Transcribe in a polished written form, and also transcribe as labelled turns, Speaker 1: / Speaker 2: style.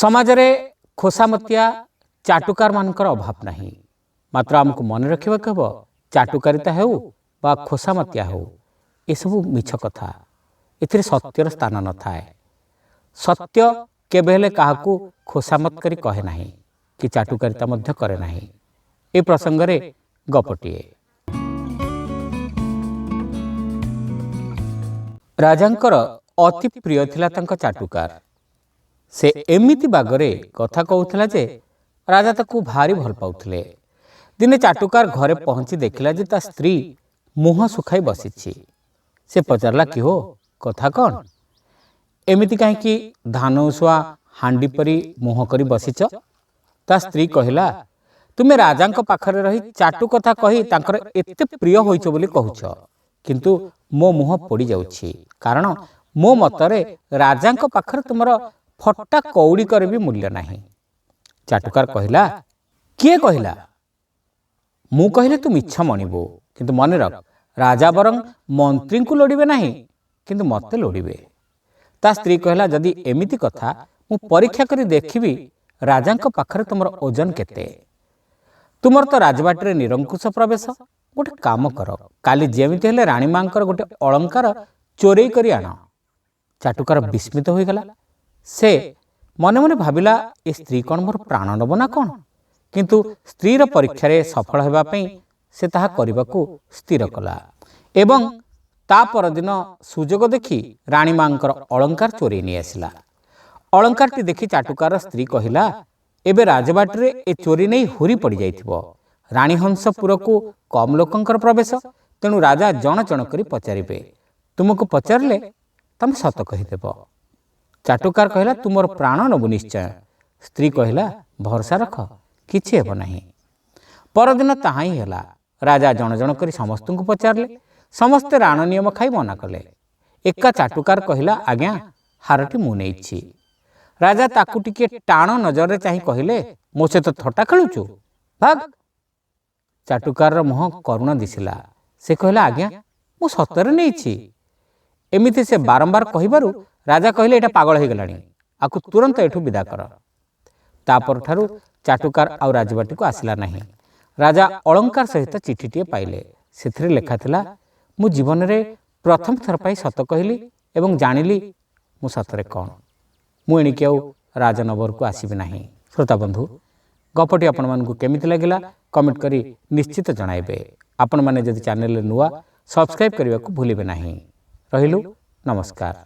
Speaker 1: समाज रे खोसामतिया चाटुकार मानकर अभाव नहीं। मात्र आमको मन रखा हम चाटुकारिता हो बा खोसामतिया हो ये सब मिछ कथा। एथिरे सत्यर स्थान न थाए। सत्य केबेले काहाकू खोसामत करी कहे नहीं कि चाटुकारिता मध्य करे नहीं। ए प्रसंग रे गपटिए। राजांकर अति प्रिय थिला तांका चाटुकार। से एमिति बागरे कथा कहूथिला जे राजा ताकू भारी भल पाउथिले। दिने चाटुकार घरे पहुंची देखिला जे ता स्त्री मुह सुखाई बसिछि। से पचारला कि हो कथा कौन एमिति काहे कि धान उसुआ हांडी परी मुह करी बसिछ। ता स्त्री कहिला तुमे राजांक पाखरे रही चाटु कथा कही तांकर एते प्रिय होइछ बोली कहूछ, किंतु मो मुह पोड़ी जाउछि। कारण मो मतरे राजांक पाखरे तुमर फट्टा कौड़ी करे भी मूल्य नहीं। चाटुकार कहिला किए कहिला? मु कहिले तू मिछ मणिबो, किंतु मन रख राजा बरं मंत्री को लोड़िबे नहीं किंतु मते लोड़िबे। ता स्त्री कहिला जदि एमिति कथा मु परीक्षा करी देखिबी राजांक पाखरे तुमर ओजन केते। तुमर तो राजबाटी निरंकुश प्रवेश। गोटे काम कर काली जेमिति हेले रानी मांकर गोटे अलंकार चोरी करी आण। चाटुकार विस्मित हो गला। से मने मने भाविला ए स्त्री कौन मोर प्राण नब ना कौन, किंतु स्त्रीर परीक्षा रे सफल हेबा पई से ताहा करिबाकू स्थिर कला। एवं ता परदिन सुजोग देखि रानी मांकर अलंकार चोरी नहीं आसिला। अलंकारटी देखि चाटुकार स्त्री कहिला एबे राजबाटी रे ए चोरी नहीं हुरी पड़ी जाइथिबो। रानी हंसपुर को कम लोकंकर प्रवेश, तेणु राजा जण जण करी पचारिबे। तुमको पचारले तमे सत कहिदेब। चाटुकार कहिला तुमर प्राण नबु निश्चय। स्त्री कहिला भरसा रख किछि हेब नाही। परदिन ताहा ही हेला। राजा जण जण करी समस्तଙ୍କୁ पचारले। समस्ते राण नियम खाई मना कले। एका चाटुकार कहिला आज्ञा हारटी मु नेइछि। राजा ताकू टिके टाण नजर चाही कहिले मो से तो थट्टा खेलुछु भाग। चाटुकार मुह करुण दिसिला। से कहिला आज्ञा मु सतरे नेइछि। एमिति से बारंबार कहिबारु राजा कहिले एटा पागल हो गलानी, आकु तुरंत एठू विदा कर। तापर ठारू चाटुकार आउ राजबाटी को आसिला नहीं। राजा अलंकार सहित चिठीटीए पाइले। सेथिरे लेखा थिला मु जीवन रे प्रथम थर पाई सत कहली एवं जानिली मु सतरे कौन। मु एणिके आउ राजनगर को आसीबि नाही। श्रोता बंधु गपटी आपण मानकु केमिति लागिला कमेंट करी निश्चित जणाइबे। आपण माने जदि चैनल नुआ सब्सक्राइब करबा को भूलिबे नाही। रहिलु नमस्कार।